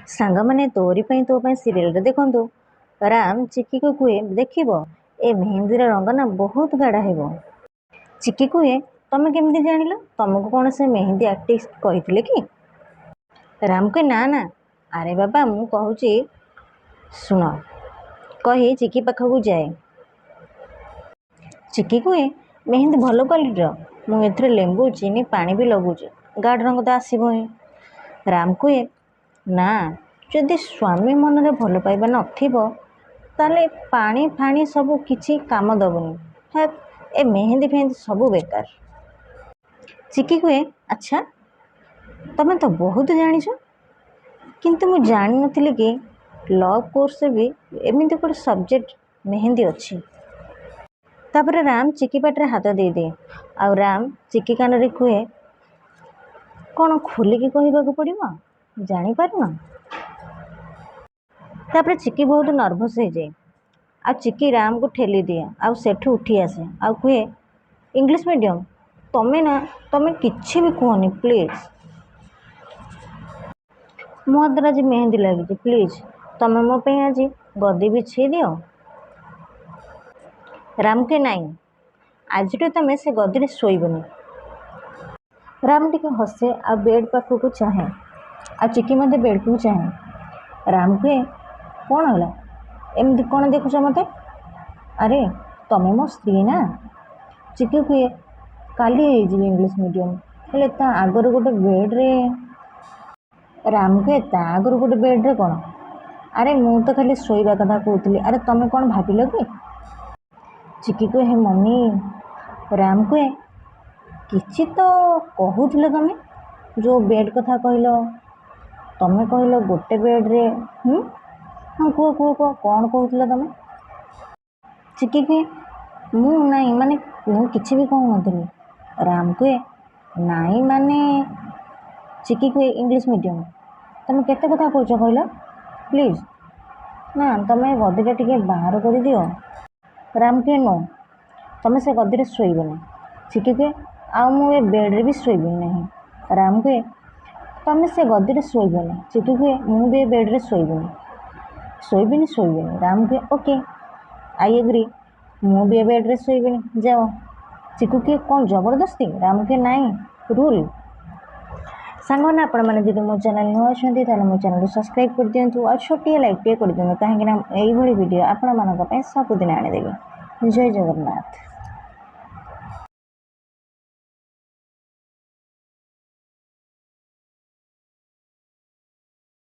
ସାଙ୍ଗମାନେ ତୋରି ପାଇଁ ତୋ ପାଇଁ ସିରିଏଲରେ ଦେଖନ୍ତୁ। ରାମ ଚିକିକୁ କୁହେ ଦେଖିବ ଏ ମେହେନ୍ଦୀର ରଙ୍ଗ ନା ବହୁତ ଗାଢ଼ା ହେବ। ଚିକି କୁହେ ତମେ କେମିତି ଜାଣିଲ? ତମକୁ କ'ଣ ସେ ମେହେନ୍ଦୀ ଆର୍ଟିଷ୍ଟ କହିଥିଲେ କି? ରାମ କୁହେ ନା ନା, ଆରେ ବାବା ମୁଁ କହୁଛି ଶୁଣ, କହି ଚିକି ପାଖକୁ ଯାଏ। ଚିକି କୁହେ ମେହେନ୍ଦୀ ଭଲ କ୍ୱାଲିଟିର, ମୁଁ ଏଥିରେ ଲେମ୍ବୁ ଚିନି ପାଣି ବି ଲଗାଉଛି, ଗାଢ଼ ରଙ୍ଗ ତ ଆସିବ ହିଁ। ରାମ କୁହେ ନା, ଯଦି ସ୍ୱାମୀ ମନରେ ଭଲ ପାଇବା ନଥିବ ତାହେଲେ ପାଣି ଫାଣି ସବୁ କିଛି କାମ ଦେବନି। ହେ ଏ ମେହେନ୍ଦୀ ଫେହେନ୍ଦୀ ସବୁ ବେକାର। ଚିକି କୁହେ ଆଚ୍ଛା, ତମେ ତ ବହୁତ ଜାଣିଛ, କିନ୍ତୁ ମୁଁ ଜାଣିନଥିଲି କି ଲଭ୍ କୋର୍ସରେ ବି ଏମିତି ଗୋଟେ ସବଜେକ୍ଟ ମେହେନ୍ଦୀ ଅଛି। ତାପରେ ରାମ ଚିକି ପାଟିରେ ହାତ ଦେଇଦିଏ ଆଉ ରାମ ଚିକି କାନରେ କୁହେ କ'ଣ ଖୋଲିକି କହିବାକୁ ପଡ଼ିବ, ଜାଣିପାରୁନ? ତାପରେ ଚିକି ବହୁତ ନର୍ଭସ୍ ହେଇଯାଏ ଆଉ ଚିକି ରାମକୁ ଠେଲି ଦିଏ ଆଉ ସେଠୁ ଉଠି ଆସେ ଆଉ କୁହେ ଇଂଲିଶ ମିଡ଼ିୟମ୍, ତମେ କିଛି ବି କୁହନି ପ୍ଲିଜ୍। ମୋ ହାତରେ ଆଜି ମେହେନ୍ଦୀ ଲାଗିଛି, ପ୍ଲିଜ୍ ତମେ ମୋ ପାଇଁ ଆଜି ଗଦି ବିଛେଇ ଦିଅ। ରାମ କୁହେ ନାଇଁ, ଆଜିଠୁ ତମେ ସେ ଗଦିରେ ଶୋଇବନି। ରାମ ଟିକେ ହସେ ଆଉ ବେଡ୍ ପାଖକୁ ଚାହେଁ ଆଉ ଚିକି ମଧ୍ୟ ବେଡ୍କୁ ଚାହେଁ। ରାମ କୁହେ କ'ଣ ହେଲା, ଏମିତି କ'ଣ ଦେଖୁଛ ମୋତେ? ଆରେ ତମେ ମୋ ସ୍ତ୍ରୀ ନା। ଚିକି କୁହେ କାଲି ହେଇଯିବି ଇଂଲିଶ ମିଡ଼ିୟମ୍, ହେଲେ ତା ଆଗରୁ ଗୋଟେ ବେଡ୍ରେ। ରାମ କୁହେ ତା ଆଗରୁ ଗୋଟେ ବେଡ୍ରେ କ'ଣ? ଆରେ ମୁଁ ତ ଖାଲି ଶୋଇବା କଥା କହୁଥିଲି, ଆରେ ତମେ କ'ଣ ଭାବିଲ କି? ଚିକି କୁହେ ହେ ମମି। ରାମ କୁହେ କିଛି ତ କହୁଥିଲ ତମେ, ଯେଉଁ ବେଡ୍ କଥା କହିଲ, ତମେ କହିଲ ଗୋଟେ ବେଡ୍ରେ। ହଁ କୁହ କ'ଣ କହୁଥିଲ ତମେ? ଚିକି କୁହେ ନାଇଁ ମାନେ ମୁଁ କିଛି ବି କହୁନଥିଲି। ରାମ କୁହେ ନାଇଁ ମାନେ। ଚିକି କୁହେ ଇଂଲିଶ ମିଡ଼ିୟମ୍, ତମେ କେତେ କଥା କହୁଛ କହିଲ, ପ୍ଲିଜ୍ ନା ତମେ ଗଦିଟା ଟିକେ ବାହାର କରିଦିଅ। ରାମ କୁହେ ନୋ, ତମେ ସେ ଗଦିରେ ଶୋଇବନି। ଚିକି କୁହେ ଆଉ ମୁଁ ଏ ବେଡ୍ରେ ବି ଶୋଇବିନି ନାହିଁ। ରାମ କୁହେ ତମେ ସେ ଗଦିରେ ଶୋଇବନି। ଚିକି କୁହେ ମୁଁ ବି ଏ ବେଡ୍ରେ ଶୋଇବିନି। ରାମ କୁହେ ଓକେ ଆଇ ଏଗ୍ରି, ମୁଁ ବି ଏ ବେଡ୍ରେ ଶୋଇବିନି, ଯାଅ। ଚିକୁ କୁହେ କ'ଣ ଜବରଦସ୍ତି? ରାମ କୁହେ ନାଇଁ, ରୁଲ୍। ସାଙ୍ଗମାନେ ଆପଣମାନେ ଯଦି ମୋ ଚ୍ୟାନେଲ୍ ନୂଆ ଅଛନ୍ତି ତାହେଲେ ମୋ ଚ୍ୟାନେଲକୁ ସବସ୍କ୍ରାଇବ୍ କରିଦିଅନ୍ତୁ ଆଉ ଛୋଟିଆ ଲାଇକ୍ଟିଏ କରିଦିଅନ୍ତୁ, କାହିଁକିନା ଏଇଭଳି ଭିଡ଼ିଓ ଆପଣମାନଙ୍କ ପାଇଁ ସବୁଦିନ ଆଣିଦେବି। ଜୟ ଜଗନ୍ନାଥ।